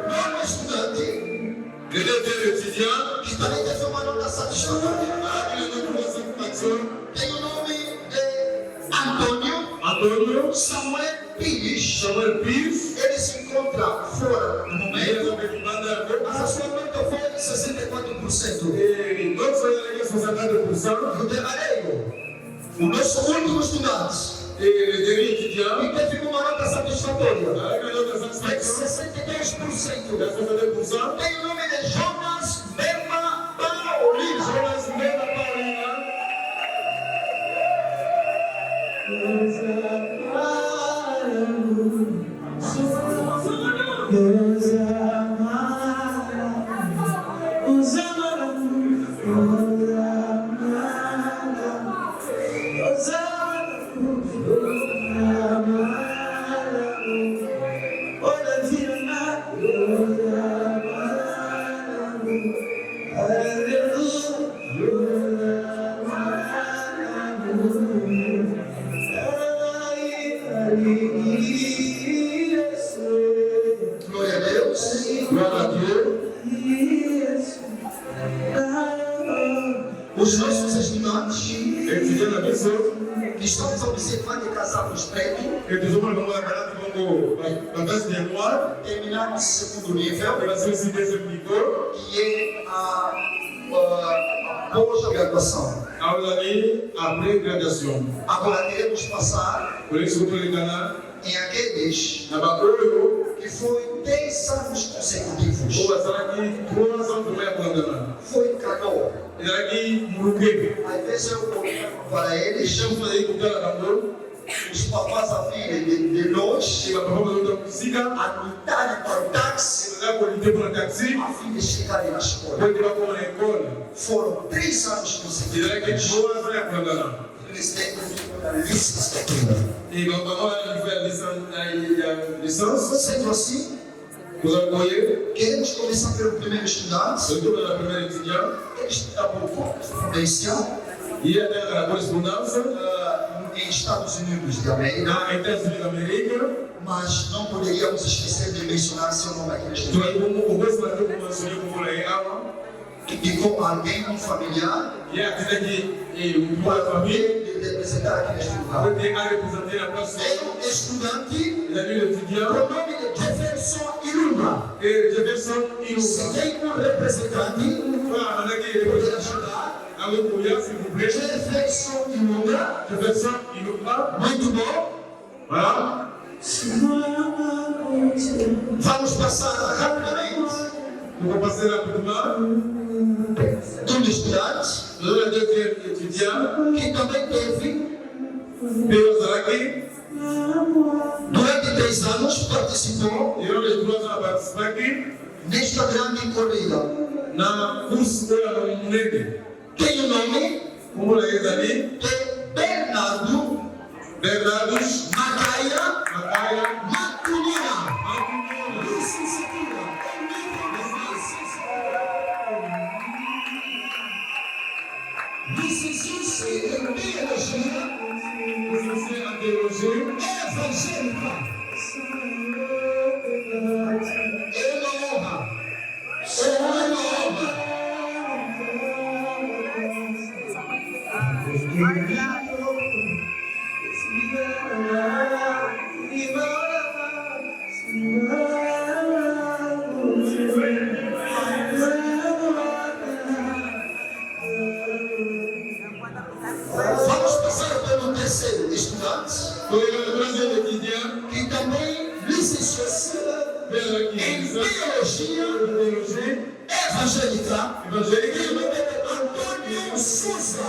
Nono estudante, que também teve uma nota satisfatória, tem o nome de Antônio Samuel Pires. Ele se encontra fora no momento, mas a sua nota foi 64%. No derradeiro, o nosso último estudante, que teve uma nota satisfatória de 62%. Tem o nome de Jonas Bema Paulino. Os nossos estudantes étudiants na pessoa, que estamos observando de casados pretos, que tu somos vamos agora como a classe de noir, terminaram o segundo nível, para ser esse nível, que é a pós-graduação. aula ali a pré-graduação. Agora queremos passar Por isso vou ligar em aqueles na Bacoio, que foi 10 anos consecutivos. ou a aqui 3 anos de abandonar. Foi calor. E aqui Muruque. Às vezes eu olho para eles, Estamos aí com o cara tambor, os papás a virem de nós, chega para fazer outra música, a lutarem para o táxi, dá por tempo no táxi, a fim de chegarem na escola. vai tirar como na escola. Foram 3 anos E consecutivos. daqui 2 anos de abandonar. Eles têm licença. E quando agora ele fez a licença, Sendo assim, os apoiei, queremos começar pelo primeiro estudante. eu estou na primeira étudiante, Ele estuda por correspondência e até a correspondência, em Estados Unidos de América, na Estados Unidos da América, mas não poderíamos esquecer de mencionar seu nome aqui neste tu momento. aí como o gosto que eu mencionei como aí, E com alguém, um familiar, e a gente aqui, uma família, de representar aqui neste lugar. eu tenho a representar a pessoa, É um estudante, e a minha o étudiante, nome de Jefferson Iluma. e Jefferson e Se o tem um representante, ah, daqui poder representa, ajudar. alguém conhece, se vous plaît, Jefferson Iluma, Jefferson e o muito bom. voilà, Vamos passar rapidamente eu vou passar rapidement, do estudante, eu deuxième étudiant, que também teve, Deus aqui, durante 3 anos, participou e eu les 3 ans a participar aqui, nesta grande corrida. na curso da Muneg, Tem o nome como é ali, de Bernardo Bernardos, Macaia Macaia, Maculina. Licenciou-se em Teologia licencié en théologie, Evangélica. É uma honra. É uma honra. Vamos passar pelo terceiro estudante, foi o troisième étudiant, que também licenciou-se veio aqui, em licencié Teologia en théologie, Evangélica. évangélique, Em nome de Antônio Souza.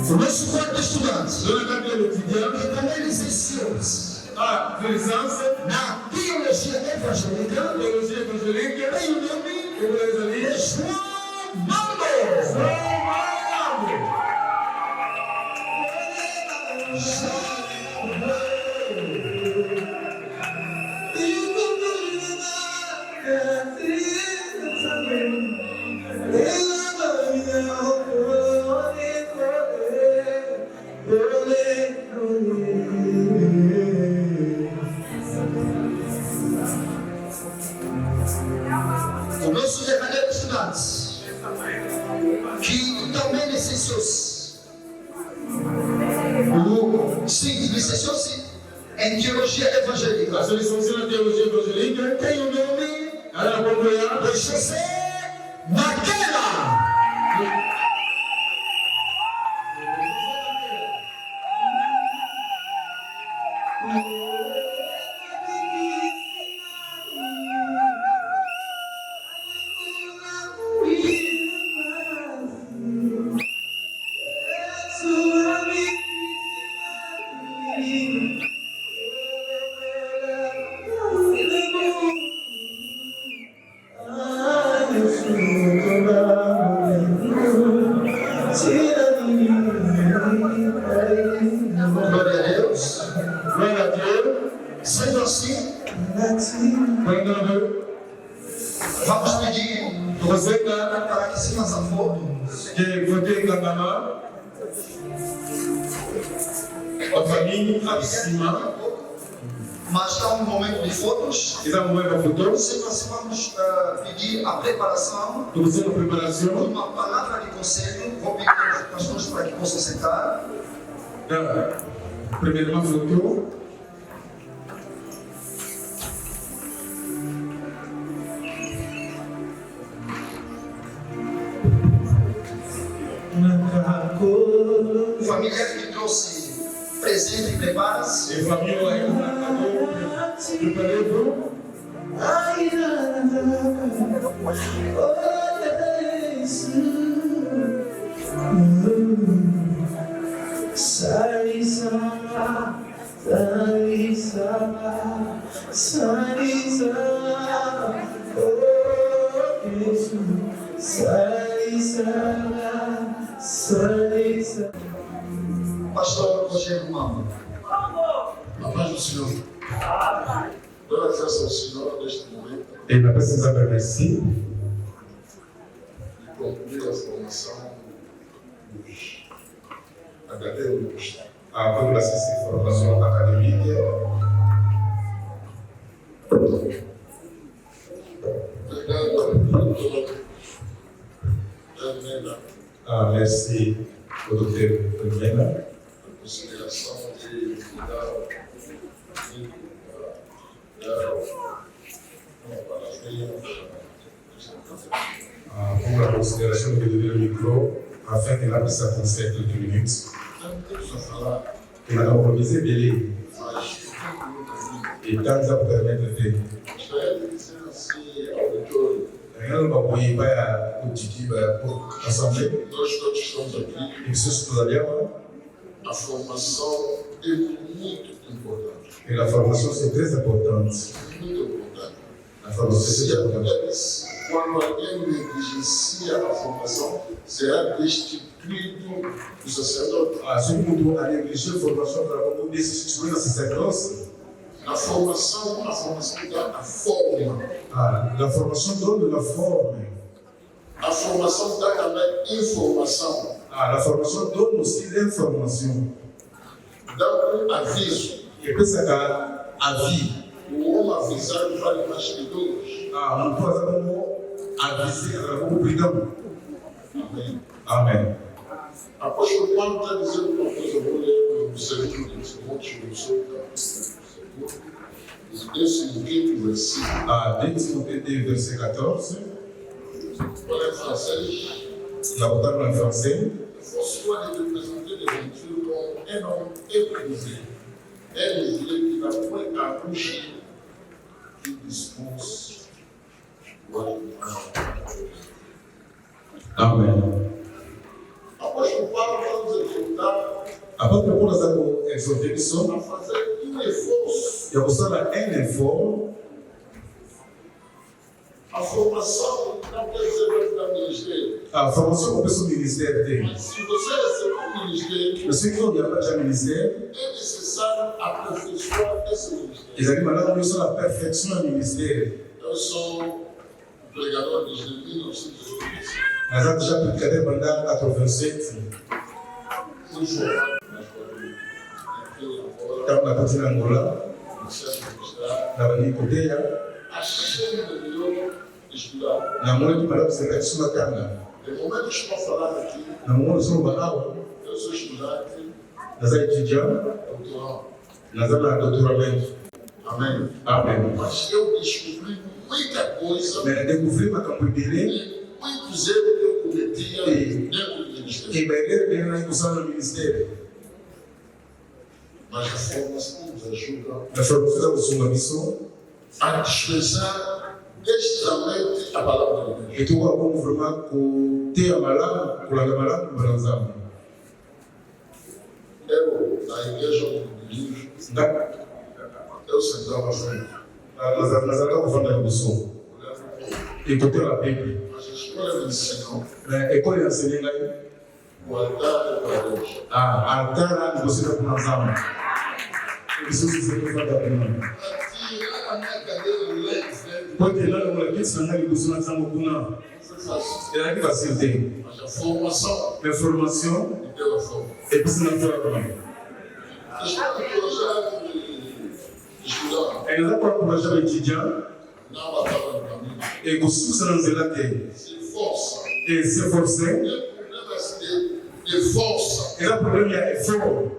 O nosso quarto estudante, dans le quatrième étudiant, que também licenciou-se a licence, na Teologia Evangélica, théologie évangélique, tem o nome et vous les amis, de João Mando. O nosso verdadeiro estudante, que também licenciou-se, sim, licenciou-se em Teologia Evangélica, a se licencié en théologie évangélique, tem o nome elle a accompagné de José Maquena. Deus. Glória a Deus. Sendo assim, Quando vamos pedir você está para que se faça fogo. que você tem maman, a família acima, Mas está um momento de fotos. e dá um momento futuro, Sendo assim, vamos pedir a preparação tu você na de preparação, uma palavra de conselho. Vou pedir aos pastores para que possam sentar. primeiro futuro, Família que trouxe presente e prepara-se. e família aí, preparado, Pastor Rogério Mama. A paz do Senhor. Dou acesso ao Senhor neste momento e na precisar agradecer, de concluir a formação dos acadêmicos a população de formação acadêmica, merci au docteur Primena, a consideração de dar pour la considération de donner le micro afin qu'il puisse avancer quelques minutes. Il a improvisé Bélé et tant ça pour permettre de rien ne va pouvoir pas utiliser pour assembler. Nós todos estamos aqui. Et que ce soit bien. A formação é muito importante. Et la formation c'est très importante. Muito importante. La formation c'est très importante. Quando alguém negligencia a formação, será destituído do sacerdote. Se on doit négliger la formation, on doit destituer la sacerdoce. A formação dá a forma. La formation donne la forme. A formação dá também informação. La formation donne aussi l'information. Dá aviso. Et puis ça a avis. O homem avisado vale mais que dois. On peut aviser à la président. Amém. Amen. Apóstolo Paulo está dizendo uma coisa, eu vou ler no segundo Timóteo, esse quinto versículo. Dès Timothée 2, verset 14, Olha em francês. la portable en français, Soit de représenter l'Écriture comme un homme éprouvé, un musulman qui n'a point à coucher, qui dispose. Voilà. Amen. Apóstolo Paulo vai nos exortar Apôtre Paul a exorté a isso, fazer um esforço. e a usar um effort. A formação não quer dizer para o ministério. A formação começa no ministério dele. Mas se você receber um ministério, Mas se não há já ministério, é necessário aperfeiçoar esse ministério. eles ali mandaram isso na perfeição do ministério. Eu sou pregador desde 1980. Mas antes já predicador mandar 87. Fui formado na Estava na Catina Angola, na Banicoteia, achei melhor estudar. na Moura de Marabá, você está na Cana. No momento que estou falando aqui, Na Moura de Barau, eu sou estudante, nós estudamos, doutoral. nós estamos na doutoramento. Amém. Amém. Mas eu descobri muita coisa Mas descobrimos que o Ibirê, e muitos erros que eu cometia dentro do ministério. que Ibirê era na inclusão do ministério. Mas a formação nos ajuda Nós precisamos de uma missão, a dispensar destramente a palavra de Deus. e tu como formar com Tia Malam, com a Malam, com o Balanzamo. Eu, na igreja onde dirijo, eu sentava sempre, Nós estamos falando da missão. olhava para E com a Bíblia. mas a escola me ensinou E quando eu ensinei aí, o altar para Deus. a altar de você com o Balanzamo. Isso se você for da pena. Tirar a minha cadeira do leite, né? Pode ir lá no moleque, se não é que você não está no cuna. É aqui facilite. Mas a formação A formação e pela forma. é precisa não ter problema. Estava encorajado de estudar. Ainda para encorajar o étudiant, Não batava no caminho. e gostou se não zelar que Se força. e se forcer, O problema é de força. é o problema é effort.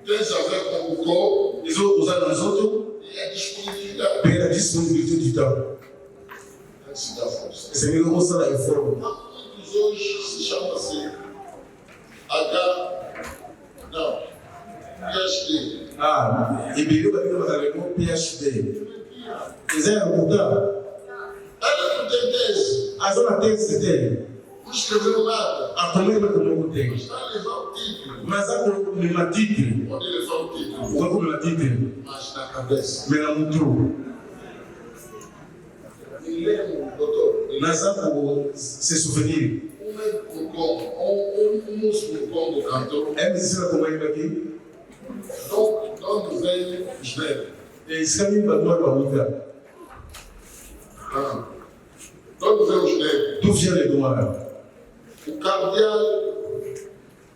Tem a ver com o corpo Ils ont usé nos autres e a disponibilidade. pela disponibilité du temps. Tem que se dar força. C'est mieux que ça effort. Há muitos hoje se chama assim PhD. Ah, e bilhão vai ter que fazer PhD. Ils ont mudado. Ela não tem tese, A zona tese dele, não escreveu nada. a comida que não tem. Está a levar o título. Mas a uma título, Pode levar o título, o corpo na título, mas na cabeça. mas não muito. Me lembro, doutor, Mas a se souvenir. um médico no Congo, um músico no Congo cantou, É medicina como ele aqui. de onde vem os negros? E esse caminho para nós para outra. De onde vem os negros? Tu viens de uma. O cardeal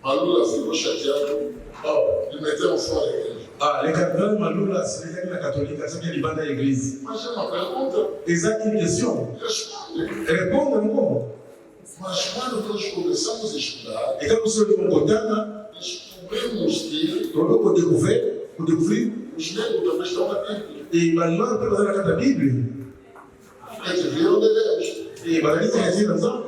Malula ficou chateado e meteu fora a igreja. Ah, le cardinal Malula, se ele é na católica, sabe que ele banda a igreja. Mas é uma pergunta, Exato, une question. responde. Responda, irmão. Mas quando nós começamos a estudar, E quando você não contar, descobrimos que eu vou descobrir, os negros também estão na Bíblia. e Manuel está fazendo a cada Bíblia. Eles viram de Deus. E Manuel tem assim, não sabe?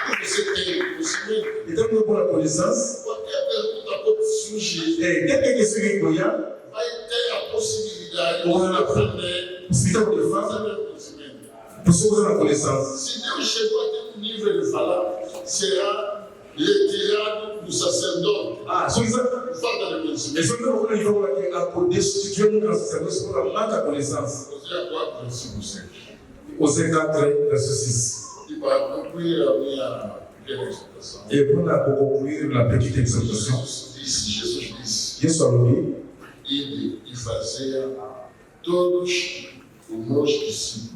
Quando você tem conhecimento, Então, eu vou na condição. qualquer pergunta pode surgir, E quem tem que seguir com ela? vai ter a possibilidade de Olha. aprender, Possibilidade de fazer, fazer conhecimento. pessoas na condição. Se Deus chegou até um nível de falar, será retirado do sacerdote. Ah, só isso. Falta de E conhecimento. só que eu vou falar que a poder substituir um sacerdócio por uma manca de condição. Hosea 4, versículo 6. Você 4, verso 6. E para concluir a minha pequena explicação, Et pour conclure la petite exhortation, Jesus disse, Yesu aloni, ide e fazia todos os meus discípulos.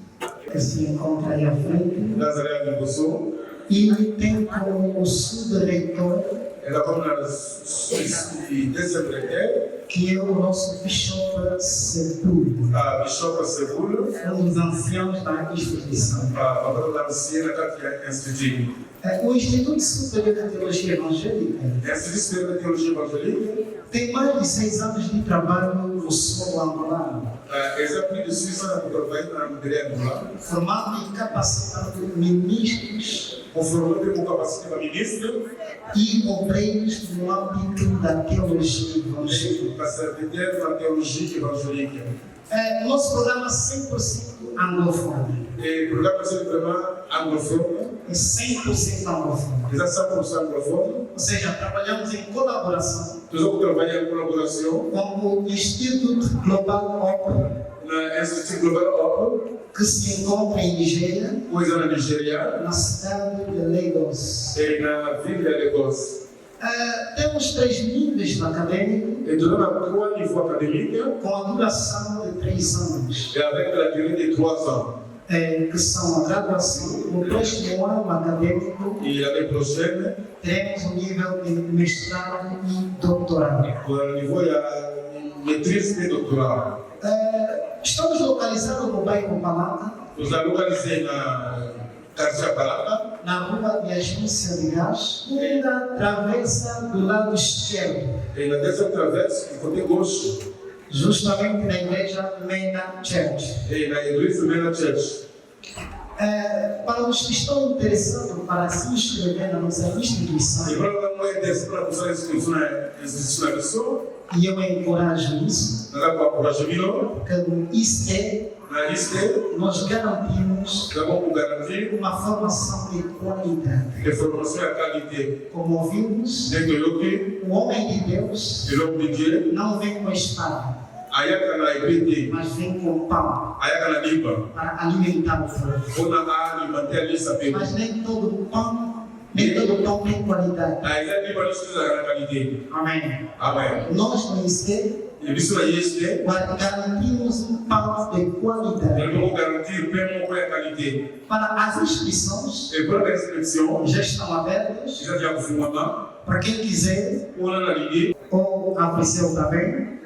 que se encontra aí à frente Nazaré Liboso, e tem como subreitor, ela como na deuxième recteur, que é o nosso Bishop Sepúlveda, a Bishop Seguro, um dos anciãos da instituição. a Papa da Anciana Cátia Instituto. O Instituto Superior de Teologia Evangélica Instituto Superior de Teologia Evangélica, tem mais de 6 anos de trabalho no solo angolano, exemplo de Suíça na Portugal na Mulher Angolana, formando e capacitando ministros conformando com capacidade para ministro, e obreiros no âmbito da teologia evangélica. para servir na teologia evangélica. Nosso programa é 100% anglofone. E o programa é vraiment anglophone, É 100% anglofone. já 100% anglophone. Ou seja, trabalhamos em colaboração Nós vamos trabalhar em colaboração com o Instituto Global Open, na Instituto Global Open, que se encontra em Nigéria, coisa na Nigéria na cidade de Lagos. e na Vila de Lagos. Temos 3 níveis acadêmicos, E durante a 3 níveis académiques, com a duração de 3 anos, et avec la durée de 3 ans. que são a graduação. No próximo ano acadêmico, Et l'année prochaine, teremos o nível de mestrado e doutorado. pour le niveau, il y a une maîtrise et doctorat. Estamos localizados no bairro Palata, Nous allons localiser na quartier Palata, na rua de agência de gás, e na travessa do lado esquerdo, et na deuxième traverse, du côté gauche, justamente na igreja Mena Church. et na église Mena Church. Para os que estão interessados para se inscrever na nossa Et instituição, voilà, moi, pour la personne inscrite na institution, e eu encorajo isso, nous avons encouragé Milo, porque no ICE na liste, nós garantimos nous avons pour garantir uma formação de qualidade. des formations à qualité. Como ouvimos, Dès que l'autre, o homem de Deus et l'homme de Dieu, não vem com a espada, ayaka na ipete, mas vem com pão ayaka na liba, para alimentar o povo. on a alimentaire les sapés. Mas nem todo pão Nem todo pão tem qualidade. Ah, il a dit que nous avons la qualité. Amém. Amen. Nós conhecemos, Et puis, sur la IST, garantimos pão de nous qualidade. devons garantir paiement pour la qualité. Para as inscrições, Et pour la inscription, já estão abertas. j'ai dit à vous, maman, Para quem quiser, on a la ligne, ou apareceu também,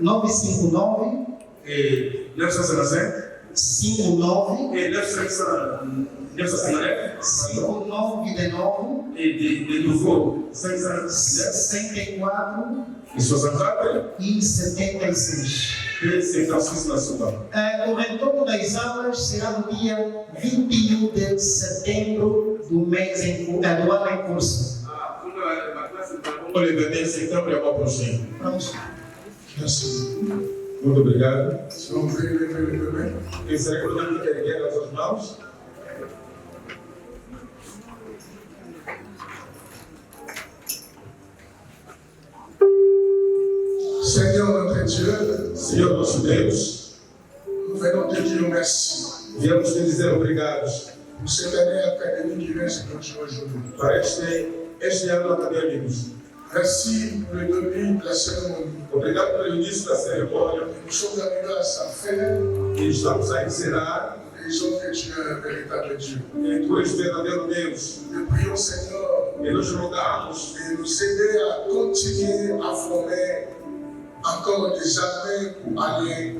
959 et 955, 59 et 959, 59 de novo, et de nouveau 509, 64 et 64, e 76. et 56 nationaux. O retorno das aulas será no dia 21 de setembro do mês do ano em curso. Le 21 septembre, il y a pas prochain. Vamos. Merci. Muito obrigado. Quem será que podemos erguer as suas mãos? Seigneur notre Dieu, Senhor nosso Deus, nous venons te dire merci viemos te dizer obrigados pour cette année académique qui vient se clôturer aujourd'hui. para este ano acadêmicos. Merci pour le début de la cérémonie. Obrigado pelo início da cerimônia. Nous sommes arrivés à sa fin E estamos a encerrar. et ils ont fait Dieu un véritable Dieu. E tu és verdadeiro Deus. Nous prions Seigneur E nos rogamos de nous aider à continuer à former encore des armées pour aller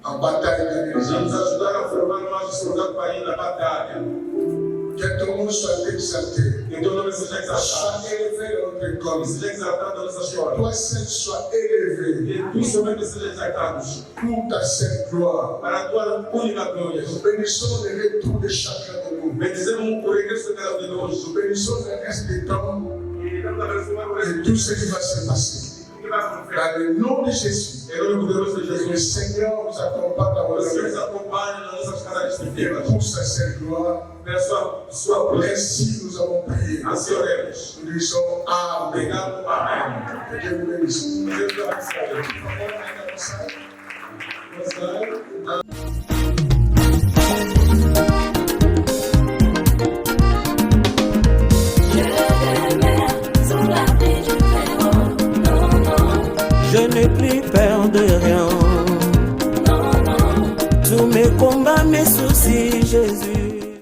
en bataille de de nos l'église. ajudar a formar mais soldados para ir na batalha. Que ton nom soit exalté, Que teu nome seja exaltado. soit élevé dans notre Que école. seja exaltado na nossa história. Toi seul sois élevé Que tu somente seja exaltados. pour ta sainte gloire. Para a tua única glória. Nous bénissons le retour de chacun de nous. Bendizemos o regresso de cada um de nós. Nous bénissons le reste des temps E estamos abençoando o et resto tout ce qui va se passer. do que vai acontecer. Dans le nom de Jésus, Em nome poderoso de que le Jesus. Seigneur nous accompagne dans O notre Senhor vie nos acompanhe nas nossas caras et pequenas. pour sa sainte gloire. Pela sua glória. Ainsi nous avons prié. Assim oremos. Nous disons Amen. Obrigado, amém. Que Dieu vous bénisse. Deus te abençoe. Você